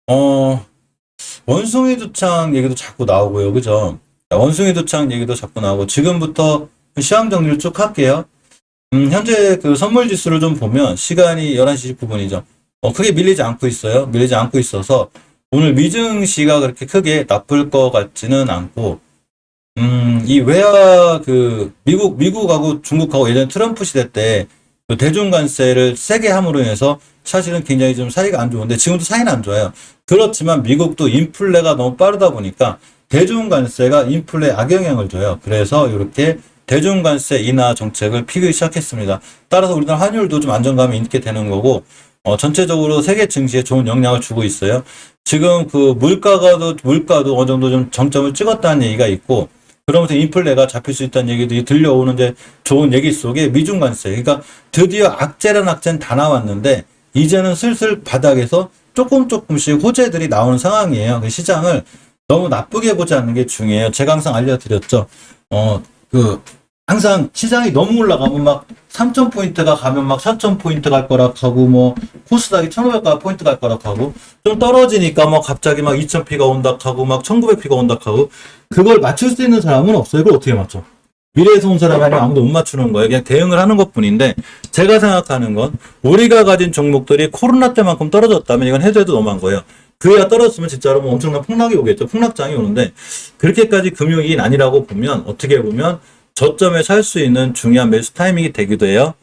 어, 원숭이 두창 얘기도 자꾸 나오고요. 그죠? 원숭이 두창 얘기도 자꾸 나오고, 지금부터 시황 정리를 쭉 할게요. 현재 그 선물 지수를 좀 보면, 시간이 11시 19분이죠. 크게 밀리지 않고 있어요. 밀리지 않고 있어서, 오늘 미증시가 그렇게 크게 나쁠 것 같지는 않고, 이 외화 미국하고 중국하고 예전 트럼프 시대 때 그 대중 관세를 세게 함으로 인해서 사실은 굉장히 좀 사이가 안 좋은데 지금도 사이는 안 좋아요. 그렇지만 미국도 인플레가 너무 빠르다 보니까 대중 관세가 인플레에 악영향을 줘요. 그래서 이렇게 대중 관세 인하 정책을 피기 시작했습니다. 따라서 우리나라 환율도 좀 안정감이 있게 되는 거고, 전체적으로 세계 증시에 좋은 영향을 주고 있어요. 지금 그 물가도 어느 정도 좀 정점을 찍었다는 얘기가 있고, 그러면서 인플레가 잡힐 수 있다는 얘기들이 들려오는 이제 좋은 얘기 속에 미중 관세. 그러니까 드디어 악재란 악재는 다 나왔는데, 이제는 슬슬 바닥에서 조금씩 호재들이 나오는 상황이에요. 그 시장을 너무 나쁘게 보지 않는 게 중요해요. 제가 항상 알려드렸죠. 어, 그, 항상 시장이 너무 올라가면 막 3,000포인트가 가면 막 4,000포인트 갈 거라 하고, 뭐, 코스닥이 1,500포인트 갈 거라 하고, 좀 떨어지니까 뭐 갑자기 막 2,000피가 온다 하고, 막 1,900피가 온다 하고, 그걸 맞출 수 있는 사람은 없어요. 이걸 어떻게 맞춰? 미래에서 온 사람이 아니면 아무도 못 맞추는 거예요. 그냥 대응을 하는 것 뿐인데, 제가 생각하는 건, 우리가 가진 종목들이 코로나 때만큼 떨어졌다면 이건 해도 너무한 거예요. 그야 떨어졌으면 진짜로 뭐 엄청난 폭락이 오겠죠. 폭락장이 오는데, 그렇게까지 금융위기는 아니라고 보면, 어떻게 보면, 저점에 살 수 있는 중요한 매수 타이밍이 되기도 해요.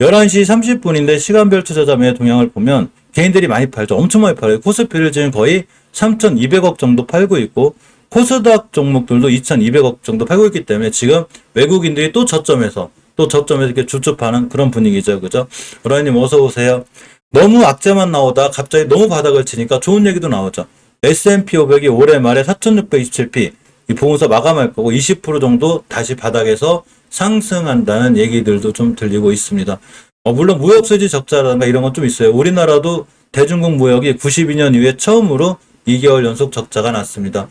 11시 30분인데 시간별 투자자 매 동향을 보면 개인들이 많이 팔죠. 엄청 많이 팔아요. 코스피를 지금 거의 3,200억 정도 팔고 있고, 코스닥 종목들도 2,200억 정도 팔고 있기 때문에 지금 외국인들이 또 저점에서 이렇게 줍줍하는 그런 분위기죠. 그죠? 로라님 어서 오세요. 너무 악재만 나오다 갑자기 너무 바닥을 치니까 좋은 얘기도 나오죠. S&P 500이 올해 말에 4,627p 이 보고서 마감할 거고 20% 정도 다시 바닥에서 상승한다는 얘기들도 좀 들리고 있습니다. 물론 무역 수지 적자라든가 이런 건 좀 있어요. 우리나라도 대중국 무역이 92년 이후에 처음으로 2개월 연속 적자가 났습니다.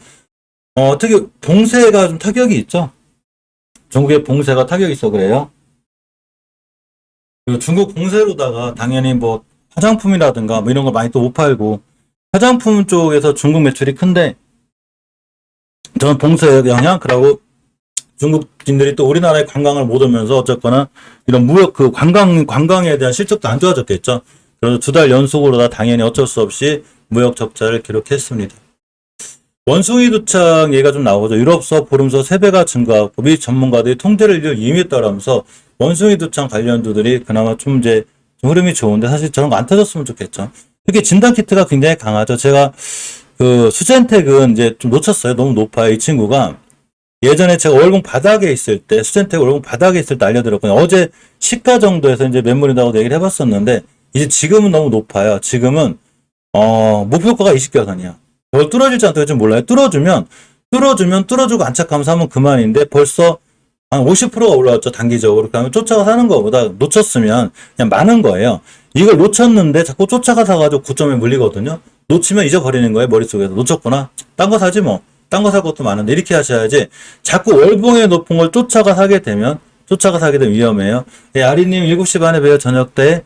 특히 봉쇄가 좀 타격이 있죠. 중국의 봉쇄가 타격이 있어 그래요. 그 중국 봉쇄로다가 당연히 뭐 화장품이라든가 뭐 이런 거 많이 또 못 팔고, 화장품 쪽에서 중국 매출이 큰데 저는 봉쇄 영향, 그러고 중국인들이 또 우리나라에 관광을 못 오면서 어쨌거나 이런 무역 그 관광에 대한 실적도 안 좋아졌겠죠. 그래서 2달 연속으로 다 당연히 어쩔 수 없이 무역 적자를 기록했습니다. 원숭이 두창 얘기가 좀 나오죠. 유럽서 보름서 3배가 증가하고 미 전문가들이 통제를 임했다라면서 원숭이 두창 관련주들이 그나마 좀 이제 좀 흐름이 좋은데, 사실 저런 거 안 터졌으면 좋겠죠. 특히 진단 키트가 굉장히 강하죠. 제가 그 수젠텍은 이제 좀 놓쳤어요. 너무 높아요. 이 친구가 예전에 제가 월봉 바닥에 있을 때, 수젠텍 월봉 바닥에 있을 때 알려드렸거든요. 어제 시가 정도에서 이제 매물이라고 얘기를 해봤었는데, 이제 지금은 너무 높아요. 지금은 목표가가 20개선이야. 그걸 뚫어질지 않을지 몰라요. 뚫어주면 뚫어주고 안착하면서 하면 그만인데 벌써 한 50%가 올라왔죠. 단기적으로. 그러면 쫓아가 사는 것보다 놓쳤으면 그냥 많은 거예요. 이걸 놓쳤는데 자꾸 쫓아가 사가지고 고점에 물리거든요. 놓치면 잊어버리는 거예요. 머릿속에서. 놓쳤구나. 딴 거 사지 뭐. 딴 거 살 것도 많은데 이렇게 하셔야지. 자꾸 월봉에 높은 걸 쫓아가 사게 되면 위험해요. 예, 아리님 7시 반에 봬요. 저녁 때.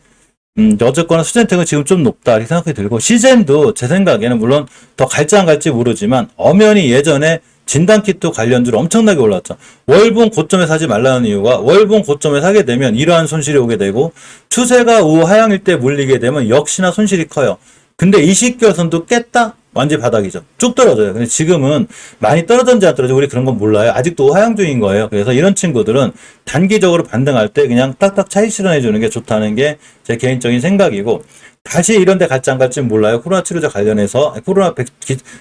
어쨌거나 수젠텍은 지금 좀 높다 이렇게 생각이 들고, 시젠도 제 생각에는 물론 더 갈지 안 갈지 모르지만 엄연히 예전에 진단키트 관련주로 엄청나게 올랐죠. 월봉 고점에 사지 말라는 이유가, 월봉 고점에 사게 되면 이러한 손실이 오게 되고, 추세가 우하향일 때 물리게 되면 역시나 손실이 커요. 근데 이 시가선도 깼다? 완전 바닥이죠. 쭉 떨어져요. 근데 지금은 많이 떨어졌는지 안 떨어지는지 우리 그런 건 몰라요. 아직도 하향 중인 거예요. 그래서 이런 친구들은 단기적으로 반등할 때 그냥 딱딱 차익 실현해 주는 게 좋다는 게 제 개인적인 생각이고, 다시 이런 데 갈지 안 갈지 몰라요. 코로나 치료제 관련해서,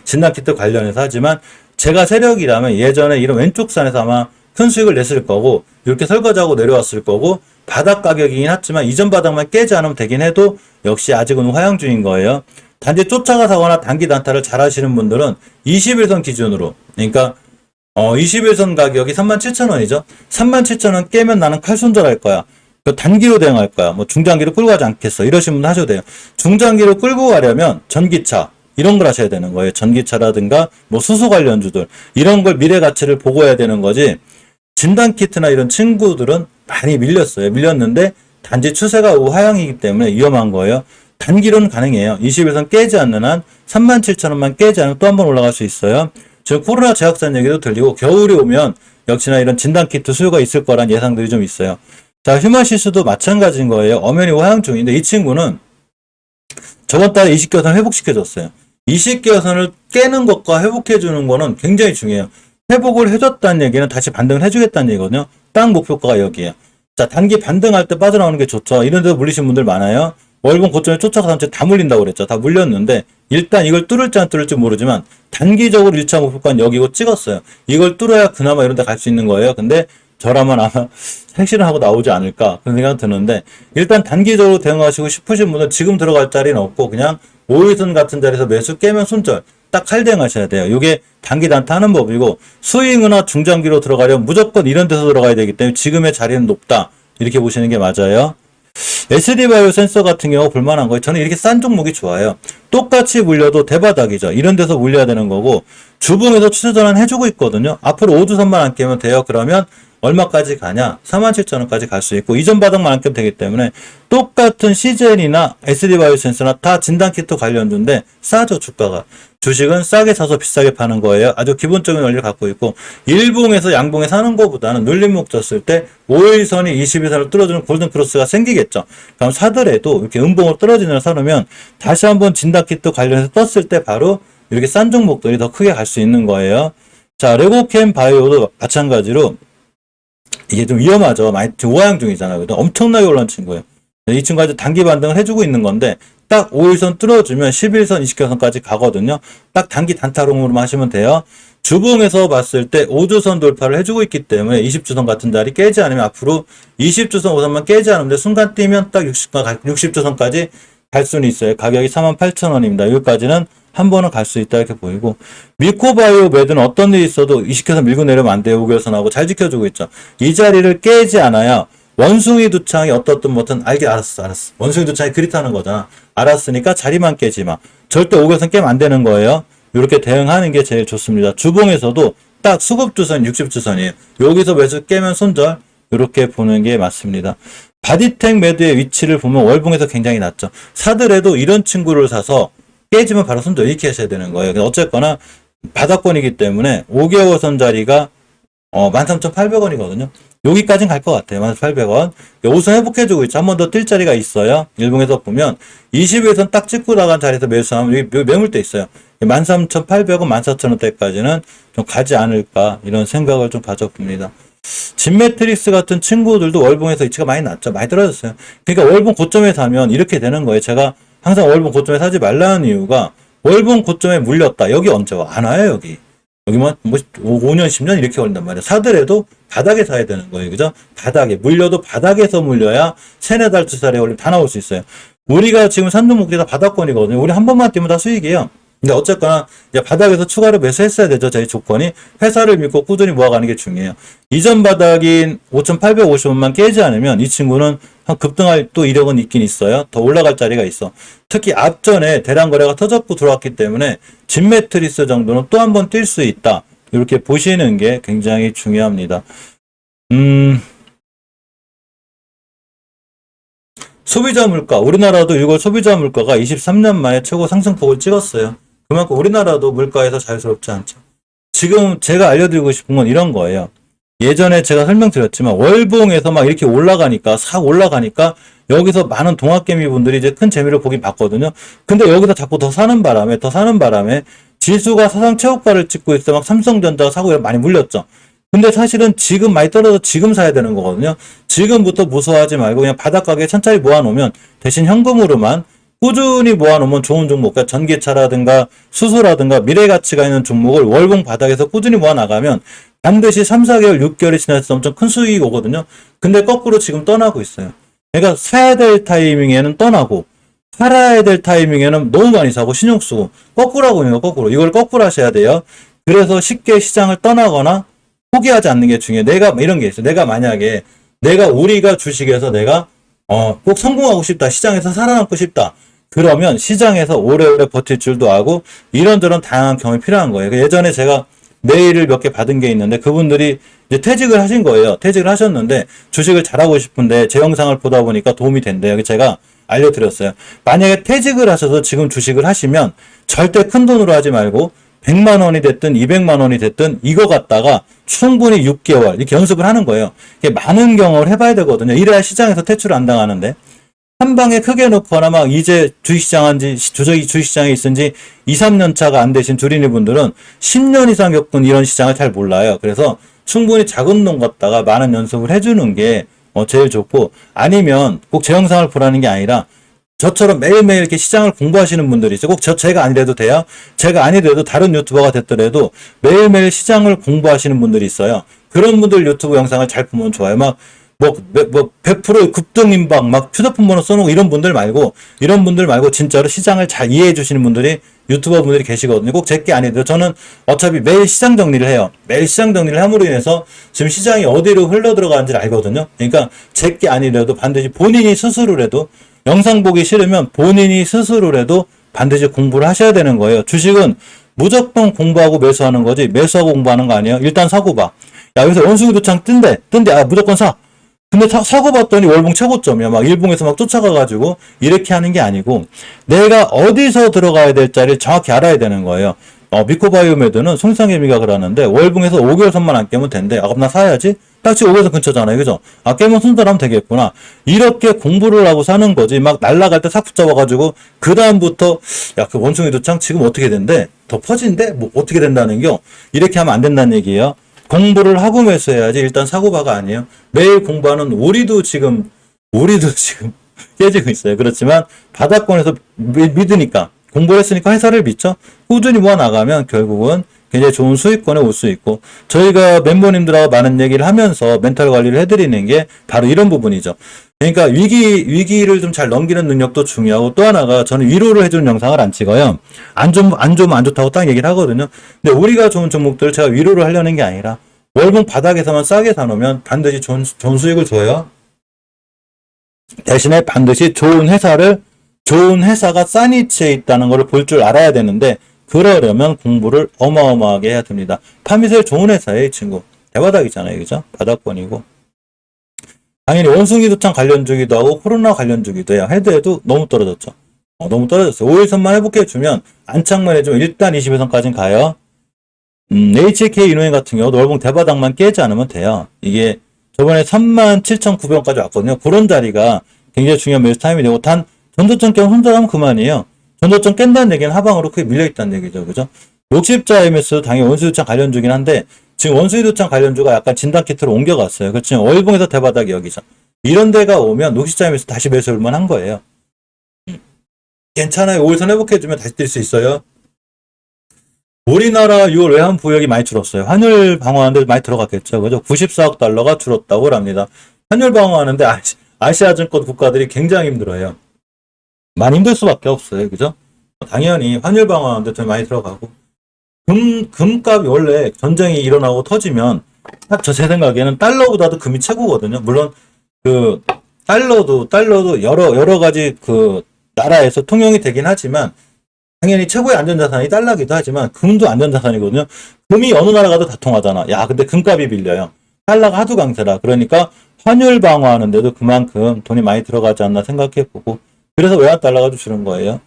진단키트 관련해서. 하지만 제가 세력이라면 예전에 이런 왼쪽 산에서 아마 큰 수익을 냈을 거고, 이렇게 설거지하고 내려왔을 거고, 바닥 가격이긴 하지만 이전 바닥만 깨지 않으면 되긴 해도 역시 아직은 하향 중인 거예요. 단지 쫓아가 사거나 단기 단타를 잘 하시는 분들은 21선 기준으로, 그러니까 21선 가격이 37,000원이죠. 37,000원 깨면 나는 칼손절할 거야. 그 단기로 대응할 거야. 뭐 중장기로 끌고 가지 않겠어. 이러신 분 하셔도 돼요. 중장기로 끌고 가려면 전기차 이런 걸 하셔야 되는 거예요. 전기차라든가 뭐 수소 관련주들 이런 걸 미래 가치를 보고 해야 되는 거지. 진단키트나 이런 친구들은 많이 밀렸어요. 밀렸는데 단지 추세가 우하향이기 때문에 위험한 거예요. 단기로는 가능해요. 20일선 깨지 않는 한 37,000원만 깨지 않으면 또 한 번 올라갈 수 있어요. 지금 코로나 재확산 얘기도 들리고 겨울이 오면 역시나 이런 진단키트 수요가 있을 거란 예상들이 좀 있어요. 자, 휴마시스도 마찬가지인 거예요. 엄연히 하향 중인데 이 친구는 저번 달에 이식개선 회복시켜줬어요. 이식개선을 깨는 것과 회복해주는 거는 굉장히 중요해요. 회복을 해줬다는 얘기는 다시 반등을 해주겠다는 얘기거든요. 딱 목표가가 여기에요. 자, 단기 반등할 때 빠져나오는 게 좋죠. 이런 데서 물리신 분들 많아요. 월봉 고점에 쫓아가서 다 물린다고 그랬죠. 다 물렸는데 일단 이걸 뚫을지 안 뚫을지 모르지만 단기적으로 1차 목표가는 여기고 찍었어요. 이걸 뚫어야 그나마 이런 데 갈 수 있는 거예요. 근데 저라면 아마 핵실현 하고 나오지 않을까 그런 생각 드는데 일단 단기적으로 대응하시고 싶으신 분은 지금 들어갈 자리는 없고 그냥 5일선 같은 자리에서 매수 깨면 손절 딱 칼대응하셔야 돼요. 이게 단기 단타 하는 법이고 스윙이나 중장기로 들어가려면 무조건 이런 데서 들어가야 되기 때문에 지금의 자리는 높다 이렇게 보시는 게 맞아요. SD바이오 센서 같은 경우 볼만한 거예요. 저는 이렇게 싼 종목이 좋아요. 똑같이 물려도 대바닥이죠. 이런 데서 물려야 되는 거고 주봉에서 추세 전환 해주고 있거든요. 앞으로 5주선만 안 깨면 돼요. 그러면 얼마까지 가냐? 47,000원까지 갈 수 있고 이전 바닥만 안 깨면 되기 때문에 똑같은 CJN이나 SD바이오센스나 다 진단키트 관련주인데 싸죠 주가가. 주식은 싸게 사서 비싸게 파는 거예요. 아주 기본적인 원리를 갖고 있고 일봉에서 양봉에 사는 것보다는 눌림목 졌을 때 5일선이 21선을 뚫어주는 골든크로스가 생기겠죠. 그럼 사더라도 이렇게 음봉으로 떨어지는 걸 사놓으면 다시 한번 진단키트 관련해서 떴을 때 바로 이렇게 싼 종목들이 더 크게 갈 수 있는 거예요. 자, 레고캠 바이오도 마찬가지로 이게 좀 위험하죠. 많이 우하향 중이잖아요. 엄청나게 올라온 친구예요. 이 친구가 아주 단기 반등을 해주고 있는 건데 딱 5일선 뚫어주면 11선, 20개선까지 가거든요. 딱 단기 단타롱으로만 하시면 돼요. 주봉에서 봤을 때 5주선 돌파를 해주고 있기 때문에 20주선 같은 자리 깨지 않으면 앞으로 20주선 5선만 깨지 않으면 순간 뛰면 딱 60주선까지 갈 수는 있어요. 가격이 48,000원입니다. 여기까지는 한 번은 갈 수 있다 이렇게 보이고 미코바이오 매드는 어떤 일이 있어도 20개선 밀고 내려면 안 돼요. 5개선하고 잘 지켜주고 있죠. 이 자리를 깨지 않아야 원숭이 두창이 어떻든 뭐든 알았어. 원숭이 두창이 그릿하는 거잖아. 알았으니까 자리만 깨지 마. 절대 5개선 깨면 안 되는 거예요. 이렇게 대응하는 게 제일 좋습니다. 주봉에서도 딱 수급주선 60주선이에요. 여기서 매수 깨면 손절 이렇게 보는 게 맞습니다. 바디텍 매드의 위치를 보면 월봉에서 굉장히 낮죠. 사더라도 이런 친구를 사서 깨지면 바로 손절 이렇게 하셔야 되는 거예요. 어쨌거나 바닥권이기 때문에 5개월선 자리가 13,800원이거든요. 여기까지는 갈 것 같아요. 13,800원. 우선 회복해주고 있죠. 한 번 더 뛸 자리가 있어요. 일봉에서 보면 20일선 딱 찍고 나간 자리에서 매수하면 여기 매물대 있어요. 13,800원, 14,000원대까지는 좀 가지 않을까 이런 생각을 좀 가져봅니다. 진매트릭스 같은 친구들도 월봉에서 위치가 많이 낮죠. 많이 떨어졌어요. 그러니까 월봉 고점에 사면 이렇게 되는 거예요. 제가 항상 월봉 고점에 사지 말라는 이유가 월봉 고점에 물렸다. 여기 언제 와? 안 와요, 여기. 여기만 5년, 10년 이렇게 걸린단 말이에요. 사더라도 바닥에 사야 되는 거예요. 그죠? 바닥에. 물려도 바닥에서 물려야 세네 달, 두 달에 올리면 다 나올 수 있어요. 우리가 지금 산 종목들이 다 바닥권이거든요. 우리 한 번만 뛰면 다 수익이에요. 근데 어쨌거나 이제 바닥에서 추가로 매수했어야 되죠. 저희 조건이. 회사를 믿고 꾸준히 모아가는 게 중요해요. 이전 바닥인 5,850원만 깨지 않으면 이 친구는 한 급등할 또 이력은 있긴 있어요. 더 올라갈 자리가 있어. 특히 앞전에 대량 거래가 터졌고 들어왔기 때문에 진매트리스 정도는 또 한 번 뛸 수 있다. 이렇게 보시는 게 굉장히 중요합니다. 소비자 물가. 우리나라도 6월 소비자 물가가 23년 만에 최고 상승폭을 찍었어요. 그만큼 우리나라도 물가에서 자유스럽지 않죠. 지금 제가 알려드리고 싶은 건 이런 거예요. 예전에 제가 설명드렸지만 월봉에서 막 이렇게 올라가니까 싹 올라가니까 여기서 많은 동학개미 분들이 이제 큰 재미를 보긴 봤거든요. 근데 여기서 자꾸 더 사는 바람에 지수가 사상 최고가를 찍고 있어. 막 삼성전자 사고 많이 물렸죠. 근데 사실은 지금 많이 떨어져 지금 사야 되는 거거든요. 지금부터 무서워하지 말고 그냥 바닥가게에 천천히 모아놓으면 대신 현금으로만 꾸준히 모아놓으면 좋은 종목, 그러니까 전기차라든가 수소라든가 미래가치가 있는 종목을 월봉 바닥에서 꾸준히 모아나가면 반드시 3, 4개월, 6개월이 지났을 때 엄청 큰 수익이 오거든요. 근데 거꾸로 지금 떠나고 있어요. 그러니까 사야 될 타이밍에는 떠나고 팔아야 될 타이밍에는 너무 많이 사고 신용 쓰고 거꾸로 하고 있는 거 거꾸로. 이걸 거꾸로 하셔야 돼요. 그래서 쉽게 시장을 떠나거나 포기하지 않는 게 중요해요. 내가 이런 게 있어요. 내가 만약에 우리가 주식에서 내가 꼭 성공하고 싶다. 시장에서 살아남고 싶다. 그러면 시장에서 오래오래 버틸 줄도 알고 이런저런 다양한 경험이 필요한 거예요. 예전에 제가 메일을 몇 개 받은 게 있는데 그분들이 이제 퇴직을 하신 거예요. 퇴직을 하셨는데 주식을 잘하고 싶은데 제 영상을 보다 보니까 도움이 된대요. 제가 알려드렸어요. 만약에 퇴직을 하셔서 지금 주식을 하시면 절대 큰 돈으로 하지 말고 100만 원이 됐든 200만 원이 됐든 이거 갖다가 충분히 6개월 이렇게 연습을 하는 거예요. 이게 많은 경험을 해봐야 되거든요. 이래야 시장에서 퇴출 안 당하는데 한 방에 크게 놓거나 막 이제 주식시장에 있은 지 2, 3년 차가 안 되신 주린이 분들은 10년 이상 겪은 이런 시장을 잘 몰라요. 그래서 충분히 작은 돈 갖다가 많은 연습을 해주는 게 제일 좋고, 아니면 꼭 제 영상을 보라는 게 아니라 저처럼 매일매일 이렇게 시장을 공부하시는 분들이 있어요. 꼭 제가 아니래도 돼요. 제가 아니래도 다른 유튜버가 됐더라도 매일매일 시장을 공부하시는 분들이 있어요. 그런 분들 유튜브 영상을 잘 보면 좋아요. 막 100% 급등인박, 막 휴대폰 번호 써놓고 이런 분들 말고 진짜로 시장을 잘 이해해 주시는 분들이 유튜버 분들이 계시거든요. 꼭 제게 아니더라도 저는 어차피 매일 시장 정리를 해요. 매일 시장 정리를 함으로 인해서 지금 시장이 어디로 흘러 들어가는지를 알거든요. 그러니까 제게 아니더라도 반드시 본인이 스스로라도 영상 보기 싫으면 본인이 스스로라도 반드시 공부를 하셔야 되는 거예요. 주식은 무조건 공부하고 매수하는 거지 매수하고 공부하는 거 아니에요. 일단 사고 봐. 야, 여기서 원숭이 도창 뜬대. 무조건 사. 근데 사고 봤더니 월봉 최고점이야. 막 일봉에서 막 쫓아가가지고 이렇게 하는 게 아니고 내가 어디서 들어가야 될 자리를 정확히 알아야 되는 거예요. 미코바이오메드는 송상혜미가 그러는데 월봉에서 5개월 선만 안 깨면 된대. 그럼 나 사야지? 딱 지금 5개월 선 근처잖아요. 그죠? 깨면 순서하면 되겠구나. 이렇게 공부를 하고 사는 거지. 막 날아갈 때 싹 붙잡아가지고 그 다음부터 야, 그 원숭이 도창 지금 어떻게 된대? 더 퍼진대? 뭐 어떻게 된다는 겨? 이렇게 하면 안 된다는 얘기예요. 공부를 하고 매수해야지. 일단 사고봐가 아니에요. 매일 공부하는 우리도 지금 깨지고 있어요. 그렇지만 바닥권에서 믿으니까 공부를 했으니까 회사를 믿죠. 꾸준히 모아나가면 결국은 굉장히 좋은 수익권에 올 수 있고, 저희가 멤버님들하고 많은 얘기를 하면서 멘탈 관리를 해드리는 게 바로 이런 부분이죠. 그러니까 위기를 좀 잘 넘기는 능력도 중요하고, 또 하나가 저는 위로를 해주는 영상을 안 찍어요. 안 좋으면 안 좋다고 딱 얘기를 하거든요. 근데 우리가 좋은 종목들을 제가 위로를 하려는 게 아니라 월봉 바닥에서만 싸게 사놓으면 반드시 좋은 수익을 줘요. 대신에 반드시 좋은 회사가 싼 위치에 있다는 걸 볼 줄 알아야 되는데, 그러려면 공부를 어마어마하게 해야 됩니다. 파미셀 좋은 회사예요, 이 친구. 대바닥이잖아요, 그죠? 바닥권이고. 당연히 원숭이 도창 관련주기도 하고 코로나 관련주기도 해요. 헤드에도 너무 떨어졌죠. 너무 떨어졌어요. 5일선만 회복해주면, 안착만 해주면 일단 21선까지는 가요. HK 인후행 같은 경우도 월봉 대바닥만 깨지 않으면 돼요. 이게 저번에 37,900원까지 왔거든요. 그런 자리가 굉장히 중요한 매수 타임이 되고, 단 전저점 깨면 혼자라면 그만이에요. 전저점 깬다는 얘기는 하방으로 크게 밀려있다는 얘기죠. 그죠? 60자 IMS도 당연히 원수유창 관련주긴 한데, 지금 원수유창 관련주가 약간 진단키트로 옮겨갔어요. 그렇지만 월봉에서 대바닥이 여기죠. 이런 데가 오면 60자 IMS 다시 매수할만 한 거예요. 괜찮아요. 5일선 회복해주면 다시 뛸 수 있어요. 우리나라 6월 외환보유액이 많이 줄었어요. 환율 방어하는데 많이 들어갔겠죠. 그죠? 94억 달러가 줄었다고 합니다. 환율 방어하는데 아시아증권 국가들이 굉장히 힘들어요. 많이 힘들 수밖에 없어요. 그죠? 당연히 환율 방어하는데 좀 많이 들어가고, 금값이 원래 전쟁이 일어나고 터지면 제 생각에는 달러보다도 금이 최고거든요. 물론 그 달러도 여러 가지 그 나라에서 통용이 되긴 하지만 당연히 최고의 안전자산이 달러기도 하지만 금도 안전자산이거든요. 금이 어느 나라 가도 다 통하잖아. 야, 근데 금값이 밀려요. 달러가 하도 강세라. 그러니까 환율 방어하는데도 그만큼 돈이 많이 들어가지 않나 생각해보고, 그래서 외환 달러가 주는 거예요.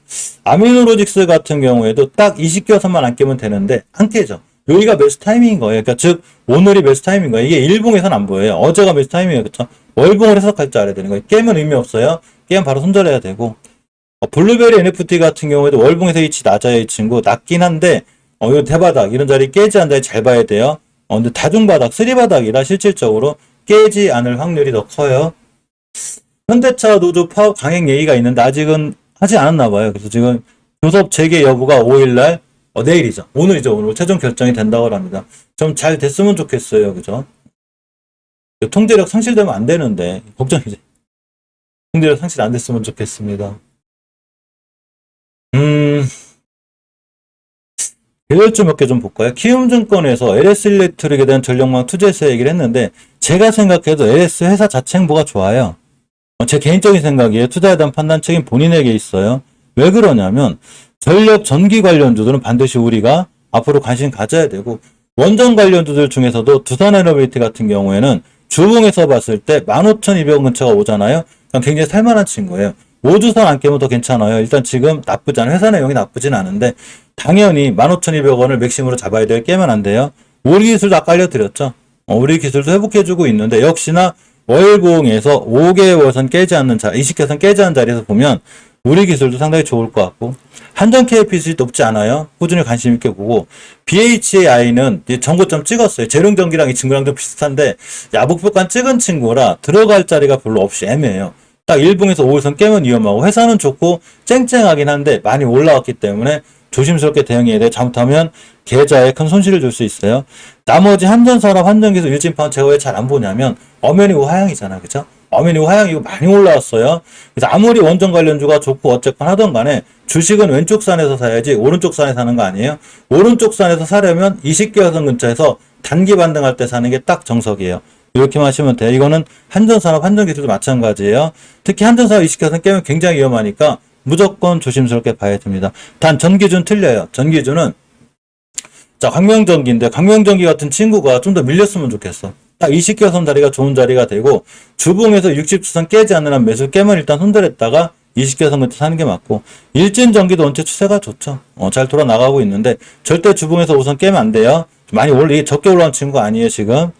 아미노로직스 같은 경우에도 딱 20개선만 안 깨면 되는데 안 깨죠. 여기가 매수 타이밍인 거예요. 그러니까 즉 오늘이 매수 타이밍인 거예요. 이게 일봉에서는 안 보여요. 어제가 매수 타이밍이에요. 그렇죠? 월봉을 해석할 줄 알아야 되는 거예요. 깨면 의미 없어요. 깨면 바로 손절해야 되고, 블루베리 NFT 같은 경우에도 월봉에서 위치 낮아요. 이 친구 낮긴 한데 이거 대바닥 이런 자리 깨지 않는 자리 잘 봐야 돼요. 근데 다중바닥, 쓰리바닥이라 실질적으로 깨지 않을 확률이 더 커요. 현대차 노조 파업 강행 얘기가 있는데 아직은 하지 않았나 봐요. 그래서 지금 교섭 재개 여부가 5일날 내일이죠. 오늘이죠. 오늘 최종 결정이 된다고 합니다. 좀 잘 됐으면 좋겠어요. 그죠? 통제력 상실되면 안 되는데 걱정이지. 통제력 상실 안 됐으면 좋겠습니다. 계열주 몇 개 좀 볼까요? 키움증권에서 LS일렉트릭에 대한 전력망 투자세 얘기를 했는데, 제가 생각해도 LS 회사 자체 행보가 좋아요. 제 개인적인 생각이에요. 투자에 대한 판단 책임 본인에게 있어요. 왜 그러냐면 전력 전기 관련주들은 반드시 우리가 앞으로 관심 가져야 되고, 원전 관련주들 중에서도 두산에너빌리티 같은 경우에는 주봉에서 봤을 때 15,200원 근처가 오잖아요. 그럼 굉장히 살만한 친구예요. 5주선 안 깨면 더 괜찮아요. 일단 지금 나쁘지 않아요. 회사 내용이 나쁘진 않은데 당연히 15,200원을 맥심으로 잡아야 돼요. 깨면 안 돼요. 우리 기술도 아까 알려드렸죠. 우리 기술도 회복해주고 있는데 역시나 월봉에서 5개월선 깨지 않는 20개선 깨지 않는 자리에서 보면 우리 기술도 상당히 좋을 것 같고 한전 KPC 높지 않아요. 꾸준히 관심 있게 보고 BHAI는 전고점 찍었어요. 재룡전기랑 이 친구랑 좀 비슷한데 야복표간 찍은 친구라 들어갈 자리가 별로 없이 애매해요. 딱 일봉에서 5일선 깨면 위험하고 회사는 좋고 쨍쨍하긴 한데 많이 올라왔기 때문에 조심스럽게 대응해야 돼. 잘못하면 계좌에 큰 손실을 줄 수 있어요. 나머지 한전산업, 한전기술, 일진파는 제가 왜 잘 안 보냐면 엄연히 우하향이잖아. 그죠? 엄연히 우하향이고 많이 올라왔어요. 그래서 아무리 원전 관련주가 좋고 어쨌건 하던 간에 주식은 왼쪽 산에서 사야지 오른쪽 산에 사는 거 아니에요? 오른쪽 산에서 사려면 20개선 근처에서 단기 반등할 때 사는 게 딱 정석이에요. 이렇게만 하시면 돼요. 이거는 한전산업, 한전기술도 마찬가지예요. 특히 한전산업 20개선 깨면 굉장히 위험하니까 무조건 조심스럽게 봐야 됩니다. 단 전기준 틀려요. 전기준은 자 광명전기인데 광명전기 같은 친구가 좀 더 밀렸으면 좋겠어. 딱 20개선 자리가 좋은 자리가 되고 주봉에서 60주선 깨지 않는 한 매수 깨면 일단 손들었다가 20개선 근처 사는 게 맞고 일진전기도 원체 추세가 좋죠. 잘 돌아 나가고 있는데 절대 주봉에서 우선 깨면 안 돼요. 많이 이게 적게 올라온 친구가 아니에요 지금.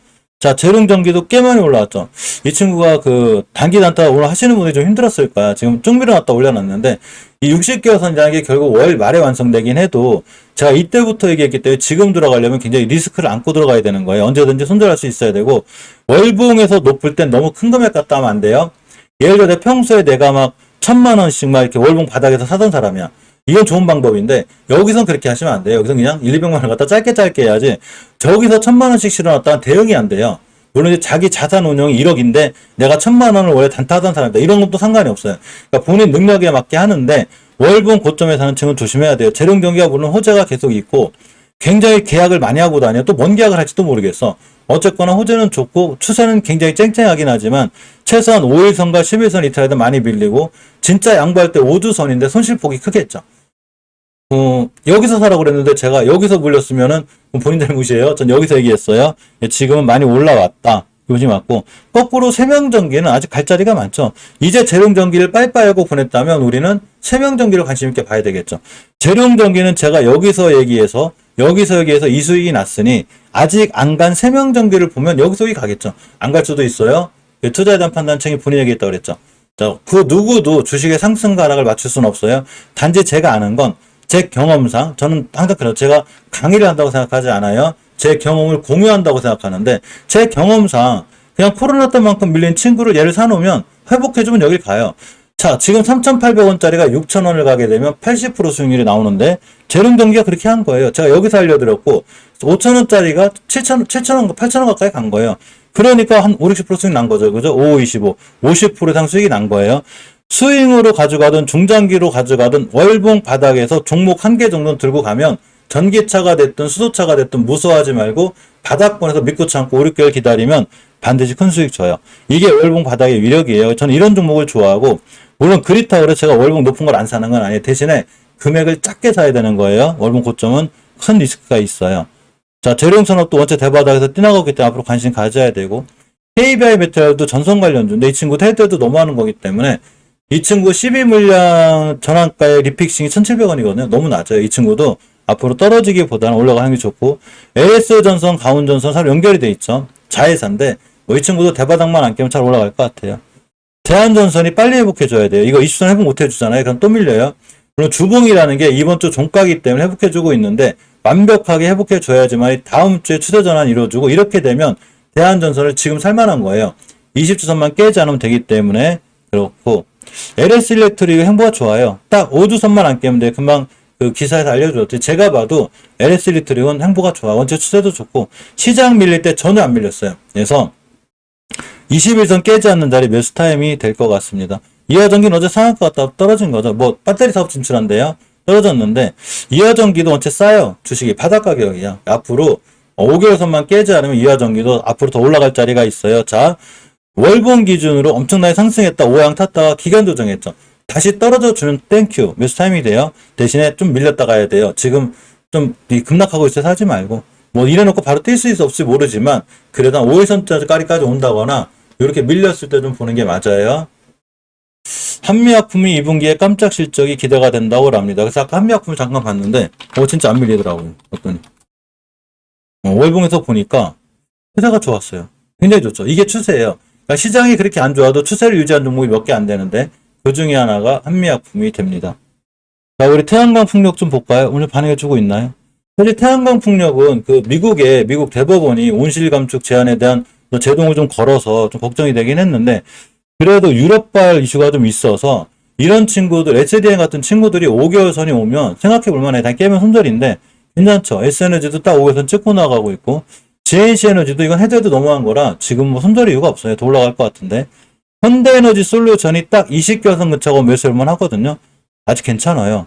자, 재룡전기도 꽤 많이 올라왔죠. 이 친구가 그 단기 단타 오늘 하시는 분들이 좀 힘들었을 거야. 지금 쭉 밀어놨다 올려놨는데 이 60개월 선이라는 게 결국 월 말에 완성되긴 해도 제가 이때부터 얘기했기 때문에 지금 들어가려면 굉장히 리스크를 안고 들어가야 되는 거예요. 언제든지 손절할 수 있어야 되고 월봉에서 높을 땐 너무 큰 금액 갖다 하면 안 돼요. 예를 들어 평소에 내가 막 1,000만 원씩 막 이렇게 월봉 바닥에서 사던 사람이야. 이건 좋은 방법인데 여기선 그렇게 하시면 안 돼요. 여기서 그냥 1, 200만 원 갖다 짧게 해야지. 저기서 1,000만 원씩 실어놨다가 대응이 안 돼요. 물론 이제 자기 자산 운용이 1억인데 내가 1,000만 원을 원래 단타하던 사람이다. 이런 것도 상관이 없어요. 그러니까 본인 능력에 맞게 하는데 월봉 고점에 사는 친구는 조심해야 돼요. 재룡전기가 물론 호재가 계속 있고 굉장히 계약을 많이 하고 다녀. 또 뭔 계약을 할지도 모르겠어. 어쨌거나 호재는 좋고 추세는 굉장히 쨍쨍하긴 하지만 최소한 5일선과 10일선 이탈에도 많이 밀리고 진짜 양보할 때 5주선인데 손실폭이 크겠죠. 여기서 사라고 그랬는데 제가 여기서 물렸으면은 본인 잘못이에요. 전 여기서 얘기했어요. 지금은 많이 올라왔다. 요즘 맞고 거꾸로 세명전기는 아직 갈 자리가 많죠. 이제 재룡전기를 빠이빠이하고 보냈다면 우리는 세명전기를 관심 있게 봐야 되겠죠. 재룡전기는 제가 여기서 얘기해서 이수익이 났으니 아직 안 간 세명전기를 보면 여기서 이익 가겠죠. 안 갈 수도 있어요. 투자에 대한 판단청이 본인 얘기했다고 그랬죠. 자, 그 누구도 주식의 상승과 하락을 맞출 수는 없어요. 단지 제가 아는 건 제 경험상 저는 항상 그래요. 제가 강의를 한다고 생각하지 않아요. 제 경험을 공유한다고 생각하는데 제 경험상 그냥 코로나 때만큼 밀린 친구를 얘를 사놓으면 회복해주면 여길 가요. 자, 지금 3,800원짜리가 6,000원을 가게 되면 80% 수익률이 나오는데 재룡전기가 그렇게 한 거예요. 제가 여기서 알려드렸고 5,000원짜리가 7,000원, 8,000원 가까이 간 거예요. 그러니까 한 5, 60% 수익 난 거죠. 그죠? 5, 25, 50% 이상 수익이 난 거예요. 스윙으로 가져가든 중장기로 가져가든 월봉 바닥에서 종목 한 개 정도는 들고 가면 전기차가 됐든 수소차가 됐든 무서워하지 말고 바닥권에서 믿고 참고 5, 6개월 기다리면 반드시 큰 수익 줘요. 이게 월봉 바닥의 위력이에요. 저는 이런 종목을 좋아하고 물론 그리타워를 제가 월봉 높은 걸 안 사는 건 아니에요. 대신에 금액을 작게 사야 되는 거예요. 월봉 고점은 큰 리스크가 있어요. 자, 재룡산업도 원체 대바닥에서 뛰나가기 때문에 앞으로 관심 가져야 되고 KBI 메탈도 전선 관련주인데 이 친구 헤드도 너무 하는 거기 때문에 이 친구 12물량 전환가의 리픽싱이 1,700원이거든요. 너무 낮아요. 이 친구도 앞으로 떨어지기보다는 올라가는 게 좋고 LS전선, 가온전선 서로 연결이 돼 있죠. 자회사인데 뭐 이 친구도 대바닥만 안 깨면 잘 올라갈 것 같아요. 대한전선이 빨리 회복해줘야 돼요. 이거 20선 회복 못 해주잖아요. 그럼 또 밀려요. 물론 주봉이라는 게 이번 주 종가기 때문에 회복해주고 있는데 완벽하게 회복해줘야지만 다음 주에 추세 전환이 이루어지고 이렇게 되면 대한전선을 지금 살만한 거예요. 20주선만 깨지 않으면 되기 때문에 그렇고 LS 일렉트릭 행보가 좋아요. 딱 5주선만 안 깨면 돼. 금방 그 기사에서 알려줬지. 제가 봐도 LS 일렉트릭은 행보가 좋아. 원체 추세도 좋고 시장 밀릴 때 전혀 안 밀렸어요. 그래서 21선 깨지 않는 자리 매수 타임이 될 것 같습니다. 이하전기는 어제 상한가 갔다 떨어진 거죠. 뭐 배터리 사업 진출한대요. 떨어졌는데 이하전기도 원체 싸요. 주식이 바닥 가격이야. 앞으로 5개월 선만 깨지 않으면 이하전기도 앞으로 더 올라갈 자리가 있어요. 자, 월봉 기준으로 엄청나게 상승했다. 5양 탔다가 기간 조정했죠. 다시 떨어져 주면 땡큐. 매수 타임이 돼요. 대신에 좀 밀렸다 가야 돼요. 지금 좀 급락하고 있어서 사지 말고 뭐 이래놓고 바로 뛸 수 있을지 모르지만 그래도 한 5일선까지 온다거나 이렇게 밀렸을 때 좀 보는 게 맞아요. 한미약품이 2분기에 깜짝 실적이 기대가 된다고 합니다. 그래서 아까 한미약품을 잠깐 봤는데, 진짜 안 밀리더라고요. 어떠니. 월봉에서 보니까 회사가 좋았어요. 굉장히 좋죠. 이게 추세예요. 그러니까 시장이 그렇게 안 좋아도 추세를 유지한 종목이 몇 개 안 되는데, 그 중에 하나가 한미약품이 됩니다. 자, 우리 태양광 풍력 좀 볼까요? 오늘 반응해주고 있나요? 사실 태양광 풍력은 그 미국 대법원이 온실 감축 제한에 대한 제동을 좀 걸어서 좀 걱정이 되긴 했는데, 그래도 유럽발 이슈가 좀 있어서 이런 친구들, SDN 같은 친구들이 5개월 선이 오면 생각해 볼 만해. 다 깨면 손절인데 괜찮죠. S에너지도 딱 5개월 선 찍고 나가고 있고, JNC 에너지도 이건 해저드 넘어간 거라 지금 뭐 손절 이유가 없어요. 더 올라갈 것 같은데, 현대에너지 솔루션이 딱 20개월 선 근처고 매수할만 하거든요. 아직 괜찮아요.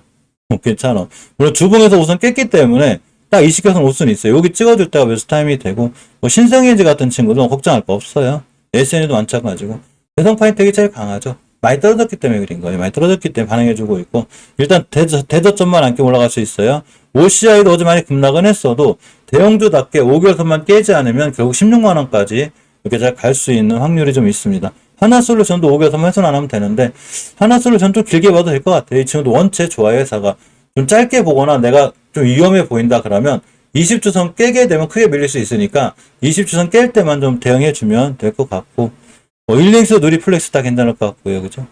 괜찮아. 물론 주봉에서 우선 깼기 때문에 딱 20개월 선 올 수는 있어요. 여기 찍어줄 때가 매수 타임이 되고, 뭐 신성에너지 같은 친구도 걱정할 거 없어요. SN도 마찬가지고. 대성 파인텍이 제일 강하죠. 많이 떨어졌기 때문에 그린 거예요. 많이 떨어졌기 때문에 반응해주고 있고, 일단 대저점만 안게 올라갈 수 있어요. OCI도 어제 많이 급락은 했어도 대형주답게 5개월 선만 깨지 않으면 결국 16만 원까지 이렇게 잘 갈 수 있는 확률이 좀 있습니다. 하나솔루션도 5개월 선만 훼손 안 하면 되는데, 하나솔루션 좀 길게 봐도 될 것 같아요. 이 친구도 원체 좋아요. 회사가 좀 짧게 보거나 내가 좀 위험해 보인다 그러면 20주선 깨게 되면 크게 밀릴 수 있으니까 20주선 깰 때만 좀 대응해주면 될 것 같고, 일링스, 누리플렉스 다 괜찮을 것 같고요. 그죠?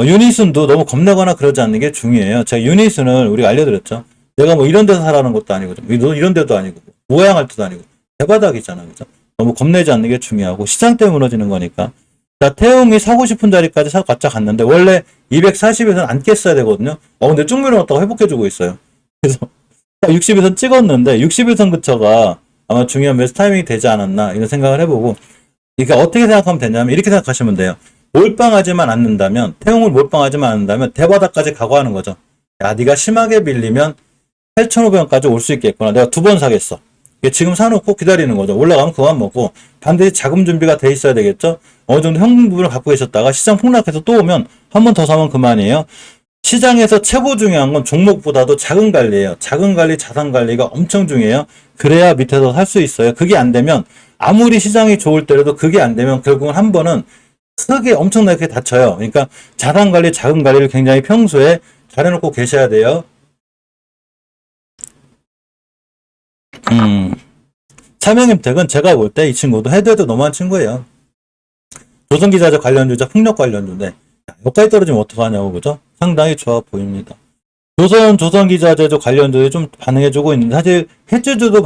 유니슨도 너무 겁내거나 그러지 않는 게 중요해요. 제가 유니슨을 우리가 알려드렸죠. 내가 뭐 이런 데서 사라는 것도 아니고, 이런 데도 아니고, 우회항할 때도 아니고, 대바닥이잖아. 그죠? 너무 겁내지 않는 게 중요하고, 시장 때문에 무너지는 거니까. 자, 태웅이 사고 싶은 자리까지 사고 바짝 갔는데, 원래 240에서는 안 깼어야 되거든요. 근데 쭉 밀어놨다가 회복해주고 있어요. 그래서, 60에선 찍었는데, 60에선 그쳐가 아마 중요한 매수 타이밍이 되지 않았나, 이런 생각을 해보고, 그러니까 어떻게 생각하면 되냐면 이렇게 생각하시면 돼요. 몰빵하지만 않는다면, 태웅을 몰빵하지만 않는다면 대바닥까지 각오하는 거죠. 야, 네가 심하게 밀리면 8,500원까지 올 수 있겠구나. 내가 2번 사겠어. 지금 사놓고 기다리는 거죠. 올라가면 그만 먹고, 반드시 자금 준비가 돼 있어야 되겠죠. 어느 정도 현금 부분을 갖고 계셨다가 시장 폭락해서 또 오면 한 번 더 사면 그만이에요. 시장에서 최고 중요한 건 종목보다도 자금 관리예요. 자금 관리, 자산 관리가 엄청 중요해요. 그래야 밑에서 살 수 있어요. 그게 안 되면 아무리 시장이 좋을 때라도 그게 안 되면 결국은 한 번은 크게 엄청나게 다쳐요. 그러니까 자산 관리, 자금 관리를 굉장히 평소에 잘 해놓고 계셔야 돼요. 차명임택은 제가 볼 때 이 친구도 해도 너무한 친구예요. 조선기자재 관련주자, 풍력 관련주인데 여기까지 떨어지면 어떡하냐고. 그죠? 상당히 좋아 보입니다. 조선기자재도 관련주에 좀 반응해주고 있는데, 사실 해주주로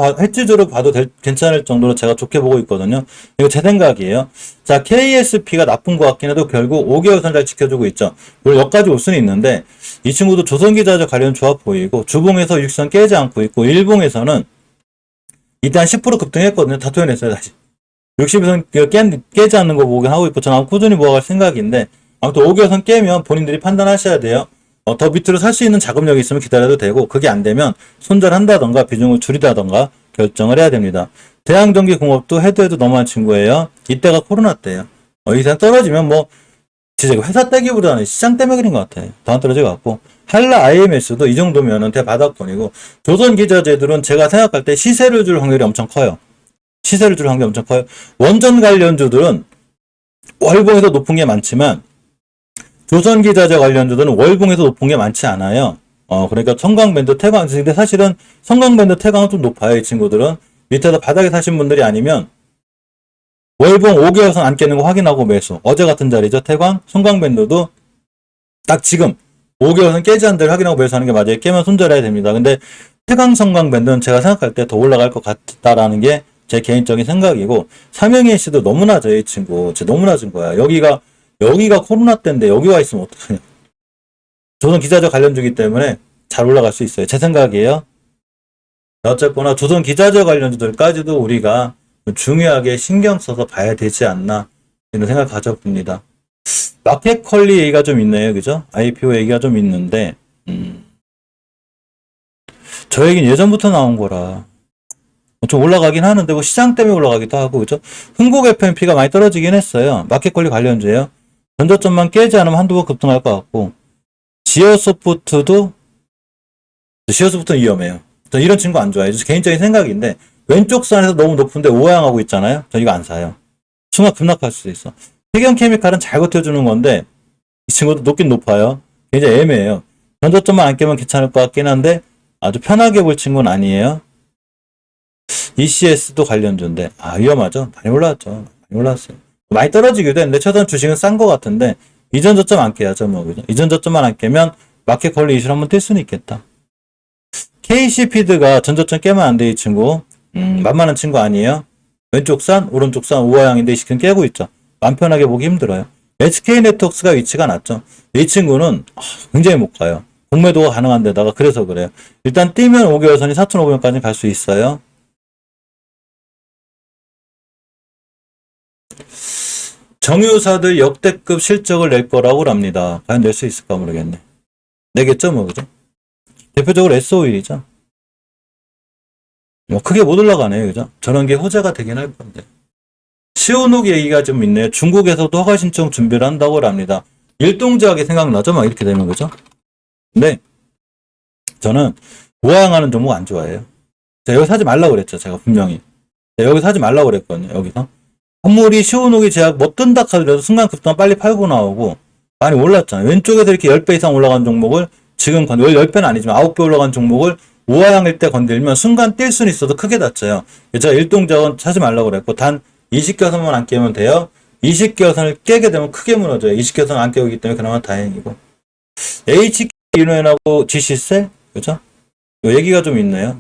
봐도 괜찮을 정도로 제가 좋게 보고 있거든요. 이거 제 생각이에요. 자, KSP가 나쁜 것 같긴 해도 결국 5개월 선 잘 지켜주고 있죠. 물론 여기까지 올 수는 있는데, 이 친구도 조선기자재 관련 좋아 보이고, 주봉에서 6선 깨지 않고 있고, 일봉에서는 일단 10% 급등했거든요. 다 토해냈어요, 다시. 60선 깨지 않는 거 보긴 하고 있고, 저는 꾸준히 모아갈 생각인데, 아무튼 5개월 선 깨면 본인들이 판단하셔야 돼요. 더 밑으로 살 수 있는 자금력이 있으면 기다려도 되고, 그게 안 되면 손절한다던가 비중을 줄이다던가 결정을 해야 됩니다. 대항전기공업도 해도 너무한 친구예요. 이때가 코로나 때예요. 이상 떨어지면 뭐 진짜 회사 떼기보다는 시장 때문에 그런 것 같아요. 더 안 떨어져 갖고, 한라 IMS도 이 정도면은 대바닥권이고, 조선기자재들은 제가 생각할 때 시세를 줄 확률이 엄청 커요. 시세를 줄 확률이 엄청 커요. 원전 관련주들은 월봉에서 높은 게 많지만, 조선기자재 관련주들은 월봉에서 높은 게 많지 않아요. 그러니까 성광밴드, 태광, 근데 사실은 성광밴드, 태광은 좀 높아요. 이 친구들은 밑에서 바닥에 사신 분들이 아니면 월봉 5개월 선 안 깨는 거 확인하고 매수. 어제 같은 자리죠. 태광, 성광밴드도 딱 지금 5개월 선 깨지 않는 데를 확인하고 매수하는 게 맞아요. 깨면 손절해야 됩니다. 근데 태광, 성광밴드는 제가 생각할 때 더 올라갈 것 같다라는 게 제 개인적인 생각이고, 삼영애 씨도 너무 낮아요. 이 친구 진짜 너무 낮은 거야. 여기가 코로나 때인데 여기 와 있으면 어떡하냐. 조선기자재 관련주기 때문에 잘 올라갈 수 있어요. 제 생각이에요. 어쨌거나 조선기자재 관련주들까지도 우리가 중요하게 신경 써서 봐야 되지 않나, 이런 생각 가져봅니다. 마켓컬리 얘기가 좀 있네요. 그죠? IPO 얘기가 좀 있는데, 저 얘기는 예전부터 나온 거라 좀 올라가긴 하는데, 뭐 시장 때문에 올라가기도 하고, 그죠? 흥국 FMP가 많이 떨어지긴 했어요. 마켓컬리 관련주예요. 전저점만 깨지 않으면 한두 번 급등할 것 같고, 지어소프트는 위험해요. 전 이런 친구 안 좋아해요. 개인적인 생각인데, 왼쪽 선에서 너무 높은데 우회항하고 있잖아요. 전 이거 안 사요. 순간 급락할 수도 있어. 해경케미칼은 잘 버텨주는 건데, 이 친구도 높긴 높아요. 굉장히 애매해요. 전저점만 안 깨면 괜찮을 것 같긴 한데 아주 편하게 볼 친구는 아니에요. ECS도 관련주인데 위험하죠. 많이 올라왔죠. 많이 올라왔어요. 많이 떨어지기도 했는데 최소한 주식은 싼 것 같은데 이전 저점 안 깨야죠. 뭐 그죠? 이전 저점만 안 깨면 마켓 걸리 이슈를 한번 뛸 수는 있겠다. KC피드가 전저점 깨면 안 돼, 이 친구. 만만한 친구 아니에요. 왼쪽 산, 오른쪽 산 우하향인데 이 시간 깨고 있죠. 맘 편하게 보기 힘들어요. SK네트워크가 위치가 낮죠. 이 친구는 굉장히 못 가요. 공매도가 가능한 데다가 그래서 그래요. 일단 뛰면 5개월선이 4,500원까지 갈 수 있어요. 정유사들 역대급 실적을 낼 거라고 합니다. 과연 낼 수 있을까 모르겠네. 내겠죠, 뭐, 그죠? 대표적으로 S-오일이죠. 뭐, 크게 못 올라가네요, 그죠? 저런 게 호재가 되긴 할 건데. 시오녹 얘기가 좀 있네요. 중국에서도 허가 신청 준비를 한다고 합니다. 일동제하게 생각나죠? 막 이렇게 되면, 그죠? 근데, 저는, 우하향하는 종목 안 좋아해요. 제가 여기 사지 말라고 그랬죠, 제가 분명히. 제가 여기 사지 말라고 그랬거든요, 여기서. 선물이 시오녹이 제가 뭐 뜬다 하더라도 순간 급등 빨리 팔고 나오고, 많이 올랐잖아요. 왼쪽에서 이렇게 10배 이상 올라간 종목을 지금 10배는 아니지만 9배 올라간 종목을 우하향일 때 건들면 순간 뛸 수는 있어도 크게 다쳐요. 제가 일동작은 사지 말라고 그랬고 단 20개선만 안 깨면 돼요. 20개선을 깨게 되면 크게 무너져요. 20개선 안 깨기 때문에 그나마 다행이고. HK인후엔하고 GC셀 그죠? 요 얘기가 좀 있네요.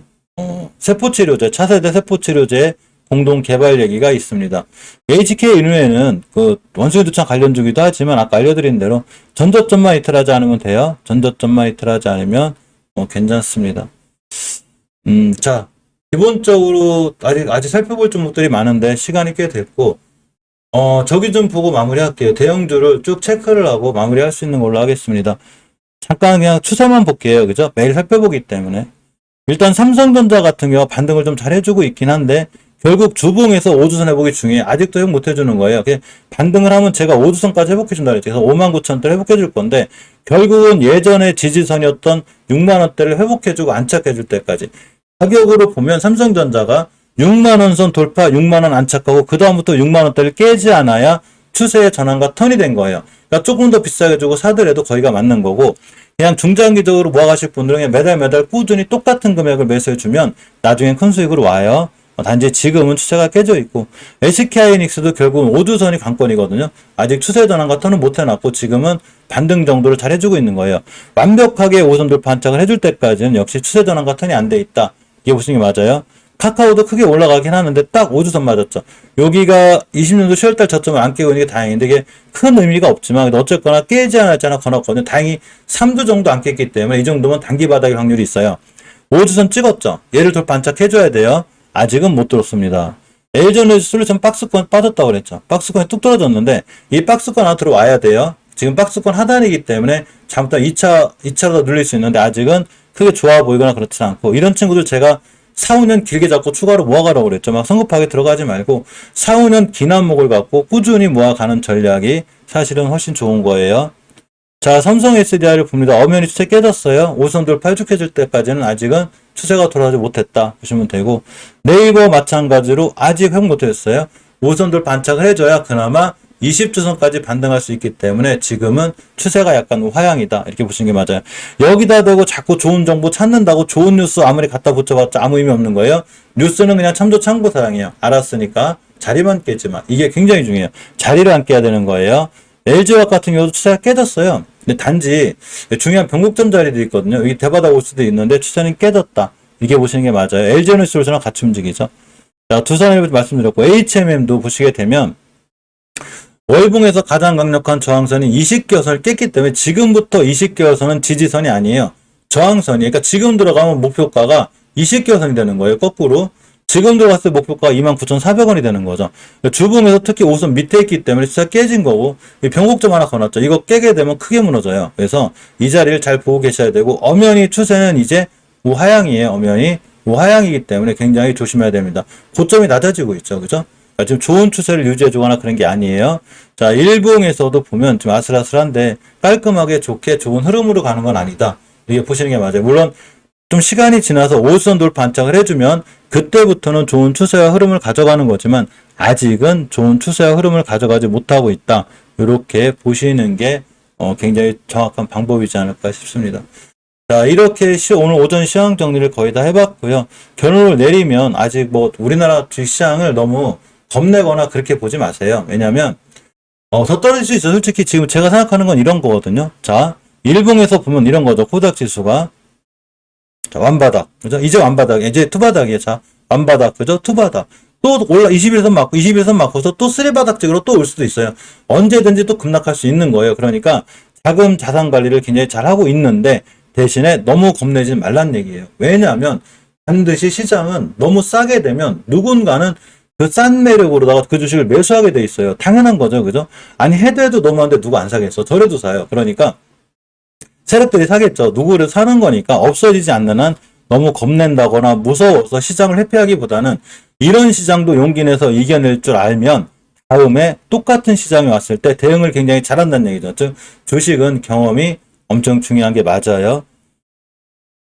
세포치료제 차세대 세포치료제 공동 개발 얘기가 있습니다. HK인후에는 그 원숭이 두창 관련주기도 하지만 아까 알려드린 대로 전저점만 이탈하지 않으면 돼요. 전저점만 이탈하지 않으면 괜찮습니다. 자 기본적으로 아직 살펴볼 종목들이 많은데 시간이 꽤 됐고 저기 좀 보고 마무리할게요. 대형주를 쭉 체크를 하고 마무리할 수 있는 걸로 하겠습니다. 잠깐 그냥 추세만 볼게요. 그죠? 매일 살펴보기 때문에 일단 삼성전자 같은 경우 반등을 좀 잘 해주고 있긴 한데 결국 주봉에서 5주선 회복이 중요해요. 아직도 회복 못 해주는 거예요. 그냥 반등을 하면 제가 5주선까지 회복해준다 그랬죠. 그래서 59,000원대를 회복해줄 건데 결국은 예전에 지지선이었던 6만원대를 회복해주고 안착해줄 때까지 가격으로 보면 삼성전자가 6만원 선 돌파 6만원 안착하고 그 다음부터 6만원대를 깨지 않아야 추세의 전환과 턴이 된 거예요. 그러니까 조금 더 비싸게 주고 사더라도 거기가 맞는 거고 그냥 중장기적으로 모아가실 분들은 매달 꾸준히 똑같은 금액을 매수해주면 나중엔 큰 수익으로 와요. 단지 지금은 추세가 깨져 있고 SK하이닉스도 결국은 5주선이 관건이거든요. 아직 추세 전환과 턴은 못 해놨고 지금은 반등 정도를 잘 해주고 있는 거예요. 완벽하게 5선 돌파 안착을 해줄 때까지는 역시 추세 전환과 턴이 안 돼 있다. 이게 보시는 게 맞아요. 카카오도 크게 올라가긴 하는데 딱 5주선 맞았죠. 여기가 20년도 10월달 저점을 안 깨고 있는 게 다행인데 이게 큰 의미가 없지만 어쨌거나 깨지 않았잖아 건었거든요. 다행히 3주 정도 안 깼기 때문에 이 정도면 단기 바닥일 확률이 있어요. 5주선 찍었죠. 얘를 돌파 안착해줘야 돼요. 아직은 못 들었습니다. LG에너지 솔루션 박스권 빠졌다고 그랬죠. 박스권이 뚝 떨어졌는데 이 박스권 안으로 들어와야 돼요. 지금 박스권 하단이기 때문에 잘못하면 2차로 늘릴 수 있는데 아직은 크게 좋아 보이거나 그렇지 않고 이런 친구들 제가 4, 5년 길게 잡고 추가로 모아가라고 그랬죠. 막 성급하게 들어가지 말고 4, 5년 긴 안목을 갖고 꾸준히 모아가는 전략이 사실은 훨씬 좋은 거예요. 자, 삼성 SDI를 봅니다. 엄연히 추세 깨졌어요. 5선 돌파 해줄 때까지는 아직은 추세가 돌아오지 못했다 보시면 되고 네이버 마찬가지로 아직 회복 못했어요. 5선 돌파 안착을 해줘야 그나마 20주선까지 반등할 수 있기 때문에 지금은 추세가 약간 화양이다 이렇게 보시는 게 맞아요. 여기다 대고 자꾸 좋은 정보 찾는다고 좋은 뉴스 아무리 갖다 붙여봤자 아무 의미 없는 거예요. 뉴스는 그냥 참조참고사항이에요. 알았으니까 자리만 깨지만 이게 굉장히 중요해요. 자리를 안 깨야 되는 거예요. LG화학 같은 경우도 추세가 깨졌어요. 근데 단지 중요한 변곡점 자리도 있거든요. 여기 대바닥 올 수도 있는데 추세는 깨졌다. 이게 보시는 게 맞아요. LG에너지솔루션랑 같이 움직이죠. 자, 두산일보 말씀드렸고 HMM도 보시게 되면 월봉에서 가장 강력한 저항선이 20개선을 깼기 때문에 지금부터 20개선은 지지선이 아니에요. 저항선이. 그러니까 지금 들어가면 목표가가 20개선이 되는 거예요. 거꾸로. 지금 들어갔을 때 목표가가 29,400원이 되는 거죠. 주봉에서 특히 5선 밑에 있기 때문에 진짜 깨진 거고 변곡점 하나 걸었죠. 이거 깨게 되면 크게 무너져요. 그래서 이 자리를 잘 보고 계셔야 되고 엄연히 추세는 이제 우하향이에요. 엄연히 우하향이기 때문에 굉장히 조심해야 됩니다. 고점이 낮아지고 있죠. 그죠? 그러니까 지금 좋은 추세를 유지해 주거나 그런 게 아니에요. 자, 일봉에서도 보면 좀 아슬아슬한데 깔끔하게 좋게 좋은 흐름으로 가는 건 아니다. 이게 보시는 게 맞아요. 물론 좀 시간이 지나서 5선 돌파 안착을 해주면 그때부터는 좋은 추세와 흐름을 가져가는 거지만 아직은 좋은 추세와 흐름을 가져가지 못하고 있다. 이렇게 보시는 게 굉장히 정확한 방법이지 않을까 싶습니다. 자, 이렇게 오늘 오전 시황 정리를 거의 다 해봤고요. 결론을 내리면 아직 뭐 우리나라 주식시장을 너무 겁내거나 그렇게 보지 마세요. 왜냐면 더 떨어질 수 있어요. 솔직히 지금 제가 생각하는 건 이런 거거든요. 자, 일봉에서 보면 이런 거죠. 코닥 지수가. 자, 완바닥. 그죠? 이제 완바닥. 이제 투바닥이에요. 자, 완바닥. 그죠? 투바닥. 또 올라 21선 맞고 21선 맞고서 또 쓰리바닥 쪽으로 또 올 수도 있어요. 언제든지 또 급락할 수 있는 거예요. 그러니까 자금 자산 관리를 굉장히 잘 하고 있는데 대신에 너무 겁내지 말란 얘기예요. 왜냐하면 반드시 시장은 너무 싸게 되면 누군가는 그 싼 매력으로다가 그 주식을 매수하게 돼 있어요. 당연한 거죠. 그죠? 아니 해도 너무한데 누가 안 사겠어. 저래도 사요. 그러니까 세력들이 사겠죠. 누구를 사는 거니까 없어지지 않는 한 너무 겁낸다거나 무서워서 시장을 회피하기보다는 이런 시장도 용기 내서 이겨낼 줄 알면 다음에 똑같은 시장이 왔을 때 대응을 굉장히 잘한다는 얘기죠. 즉 주식은 경험이 엄청 중요한 게 맞아요.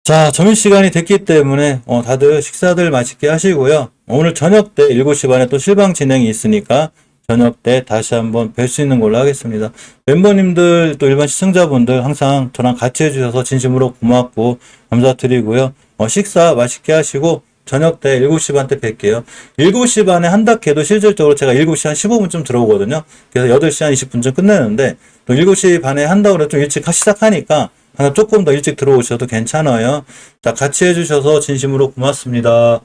자, 점심시간이 됐기 때문에 다들 식사들 맛있게 하시고요. 오늘 저녁 때 7시 반에 또 실방 진행이 있으니까 저녁 때 다시 한번 뵐 수 있는 걸로 하겠습니다. 멤버님들 또 일반 시청자분들 항상 저랑 같이 해주셔서 진심으로 고맙고 감사드리고요. 식사 맛있게 하시고 저녁 때 7시 반 때 뵐게요. 7시 반에 한다 해도 실질적으로 제가 7시 한 15분쯤 들어오거든요. 그래서 8시 한 20분쯤 끝내는데 또 7시 반에 한다고 해도 좀 일찍 시작하니까 조금 더 일찍 들어오셔도 괜찮아요. 자, 같이 해주셔서 진심으로 고맙습니다.